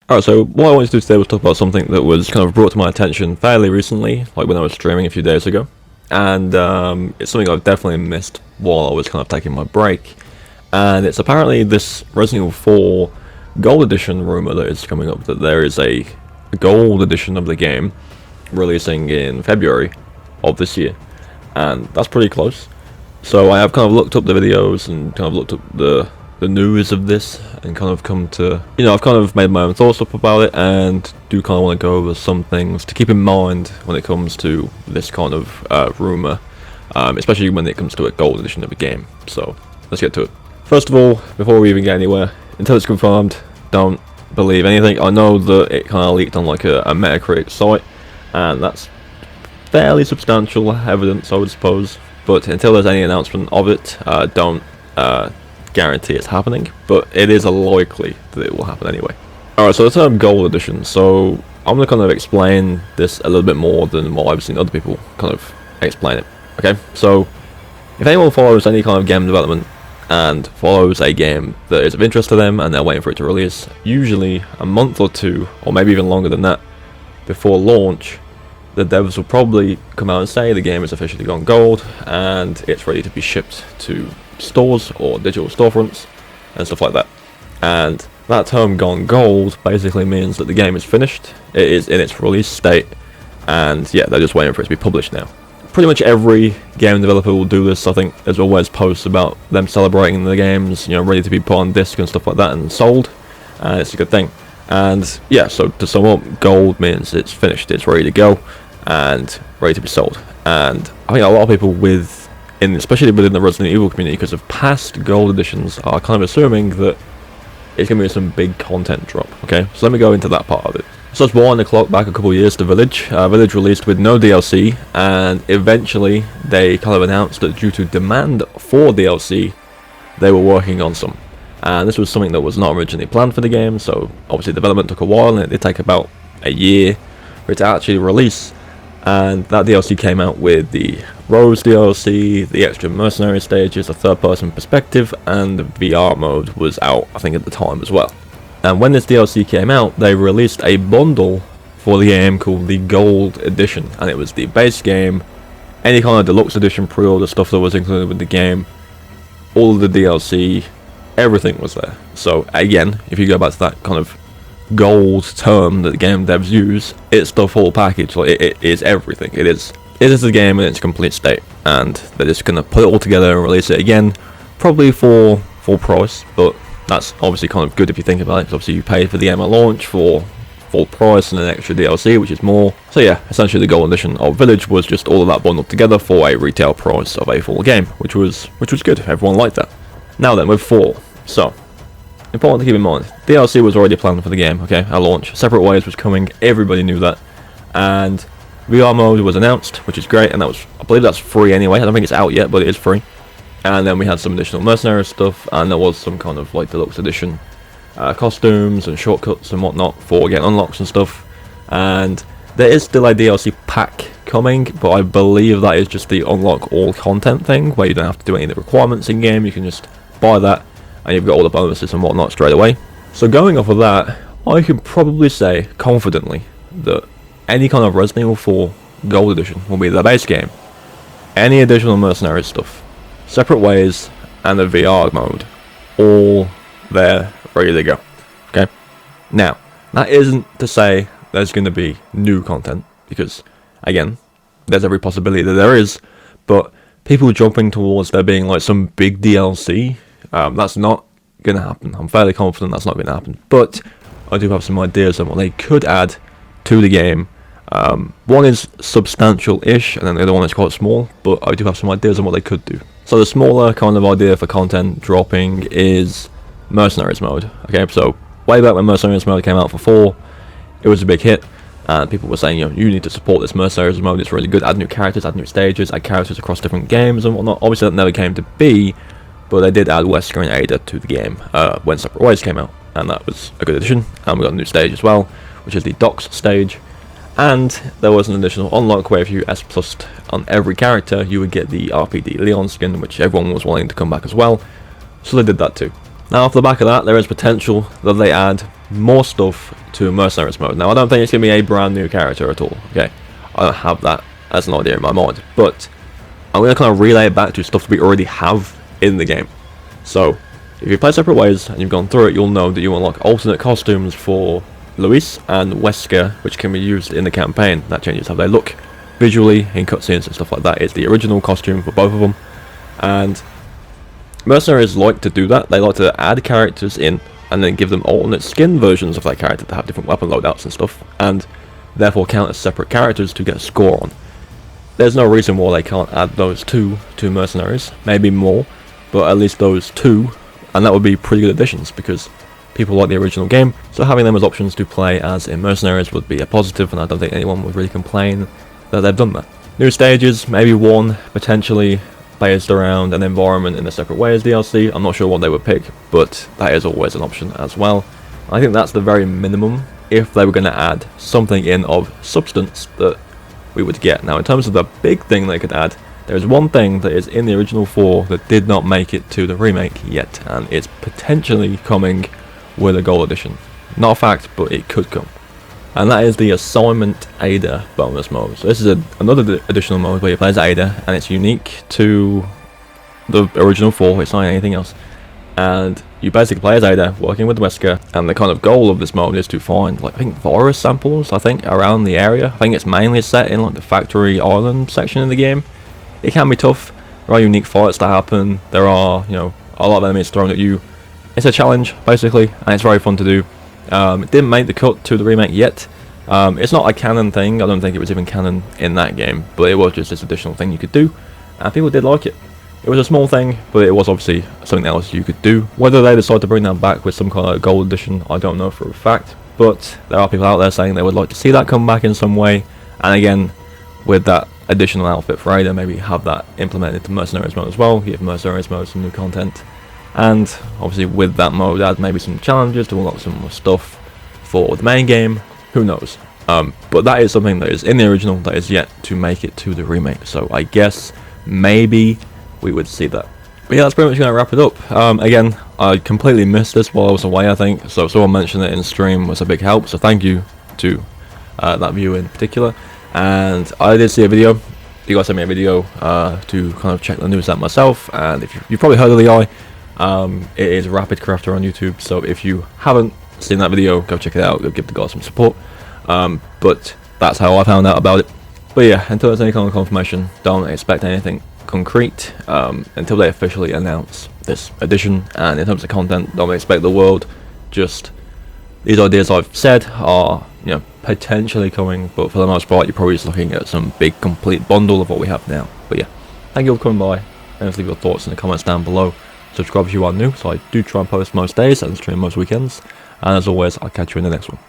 Alright, so what I wanted to do today was talk about something that was kind of brought to my attention fairly recently, like when I was streaming a few days ago. And it's something I've definitely missed while I was kind of taking my break. And it's apparently this Resident Evil 4 Gold Edition rumor that is coming up, that there is a Gold Edition of the game releasing in February of this year. And that's pretty close. So I have kind of looked up the videos and kind of looked up the news of this and kind of come to, I've kind of made my own thoughts up about it and do kind of want to go over some things to keep in mind when it comes to this kind of rumor, especially when it comes to a Gold Edition of a game. So let's get to it. First of all, before we even get anywhere, until it's confirmed, don't believe anything. I know that it kind of leaked on like a Metacritic site, and that's fairly substantial evidence, I would suppose. But until there's any announcement of it, don't guarantee it's happening, but it is likely that it will happen anyway. Alright, so the term Gold Edition, so I'm going to kind of explain this a little bit more than what I've seen other people kind of explain it. Okay, so if anyone follows any kind of game development and follows a game that is of interest to them and they're waiting for it to release, usually a month or two, or maybe even longer than that, before launch, the devs will probably come out and say the game has officially gone gold and it's ready to be shipped to stores or digital storefronts and stuff like that. And that term gone gold basically means that the game is finished, it is in its release state, and yeah, they're just waiting for it to be published now. Pretty much every game developer will do this. I think there's always posts about them celebrating the games, ready to be put on disc and stuff like that and sold, and it's a good thing. And yeah, so to sum up, gold means it's finished, it's ready to go and ready to be sold. And I think a lot of people especially within the Resident Evil community, because of past Gold Editions, are kind of assuming that it's going to be some big content drop. Okay, so let me go into that part of it. So let's wind the clock back a couple of years to Village. Village released with no DLC, and eventually they kind of announced that due to demand for DLC, they were working on some. And this was something that was not originally planned for the game, so obviously development took a while, and it did take about a year for it to actually release. And that DLC came out with the Rose DLC, the extra mercenary stages, a third-person perspective, and the VR mode was out, I think, at the time as well. And when this DLC came out, they released a bundle for the game called the Gold Edition, and it was the base game, any kind of deluxe edition pre-order stuff that was included with the game, all of the DLC, everything was there. So again, if you go back to that kind of gold term that the game devs use, it's the full package. Like it is everything. It is the game in its complete state, and they're just gonna put it all together and release it again, probably for full price. But that's obviously kind of good if you think about it, because obviously you paid for the game at launch for full price and an extra DLC, which is more. So yeah, essentially the Gold Edition of Village was just all of that bundled together for a retail price of a full game, which was good. Everyone liked that. Now then, with 4, so important to keep in mind, DLC was already planned for the game, okay, at launch. Separate Ways was coming, everybody knew that. And VR mode was announced, which is great, and I believe that's free anyway. I don't think it's out yet, but it is free. And then we had some additional mercenary stuff, and there was some kind of like deluxe edition costumes and shortcuts and whatnot for getting unlocks and stuff. And there is still a DLC pack coming, but I believe that is just the unlock all content thing, where you don't have to do any of the requirements in game. You can just buy that and you've got all the bonuses and whatnot straight away. So going off of that, I can probably say confidently that any kind of Resident Evil 4 Gold Edition will be the base game, any additional mercenary stuff, Separate Ways, and the VR mode, all there, ready to go. Okay? Now, that isn't to say there's going to be new content, because, again, there's every possibility that there is, but people jumping towards there being like some big DLC, that's not going to happen. I'm fairly confident that's not going to happen, but I do have some ideas on what they could add to the game. One is substantial-ish, and then the other one is quite small, but I do have some ideas on what they could do. So the smaller kind of idea for content dropping is Mercenaries mode. Okay, so way back when Mercenaries mode came out for 4, it was a big hit, and people were saying, you need to support this Mercenaries mode, it's really good, add new characters, add new stages, add characters across different games and whatnot. Obviously that never came to be, but they did add Wesker and Ada to the game when Separate Ways came out, and that was a good addition. And we got a new stage as well, which is the Docks stage. And there was an additional unlock where if you S+ on every character, you would get the RPD Leon skin, which everyone was wanting to come back as well. So they did that too. Now off the back of that, there is potential that they add more stuff to Mercenaries mode. Now I don't think it's going to be a brand new character at all, okay? I don't have that as an idea in my mind, but I'm going to kind of relay it back to stuff that we already have in the game. So, if you play Separate Ways and you've gone through it, you'll know that you unlock alternate costumes for Luis and Wesker, which can be used in the campaign. That changes how they look visually in cutscenes and stuff like that. It's the original costume for both of them, and Mercenaries like to do that. They like to add characters in and then give them alternate skin versions of that character to have different weapon loadouts and stuff, and therefore count as separate characters to get a score on. There's no reason why they can't add those two to Mercenaries, maybe more, but at least those two, and that would be pretty good additions because people like the original game, so having them as options to play as in Mercenaries would be a positive, and I don't think anyone would really complain that they've done that. New stages, maybe one, potentially based around an environment in the Separate Ways DLC. I'm not sure what they would pick, but that is always an option as well. I think that's the very minimum if they were going to add something in of substance that we would get. Now in terms of the big thing they could add, there is one thing that is in the original 4 that did not make it to the remake yet, and it's potentially coming with a gold edition. Not a fact, but it could come. And that is the Assignment Ada bonus mode. So this is another additional mode where you play as Ada, and it's unique to the original 4, it's not anything else. And you basically play as Ada, working with Wesker, and the kind of goal of this mode is to find, like, I think virus samples, around the area. I think it's mainly set in like the Factory Island section of the game. It can be tough, there are unique fights that happen, there are, you know, a lot of enemies thrown at you. It's a challenge, basically, and it's very fun to do. It didn't make the cut to the remake yet. It's not a canon thing, I don't think it was even canon in that game, but it was just this additional thing you could do, and people did like it. It was a small thing, but it was obviously something else you could do. Whether they decide to bring that back with some kind of gold edition, I don't know for a fact, but there are people out there saying they would like to see that come back in some way, and again, with that additional outfit for Ada, maybe have that implemented to Mercenaries mode as well, give Mercenaries mode some new content, and obviously with that mode add maybe some challenges to unlock some more stuff for the main game, who knows. But that is something that is in the original that is yet to make it to the remake, so I guess maybe we would see that. But yeah, that's pretty much going to wrap it up. Again, I completely missed this while I was away, I think, so someone mentioned it in stream was a big help, so thank you to that viewer in particular. And I did see a video, you guys sent me a video to kind of check the news out myself, and if you've probably heard of the guy, it is Rapid Crafter on YouTube, so if you haven't seen that video, go check it out, go give the guy some support. But that's how I found out about it. But yeah, until there's any kind of confirmation, don't expect anything concrete until they officially announce this edition, and in terms of content, don't expect the world, just these ideas I've said are, you know, potentially coming, but for the most part you're probably just looking at some big complete bundle of what we have now. But yeah, thank you all for coming by, and leave your thoughts in the comments down below. Subscribe if you are new, so I do try and post most days and stream most weekends, and as always, I'll catch you in the next one.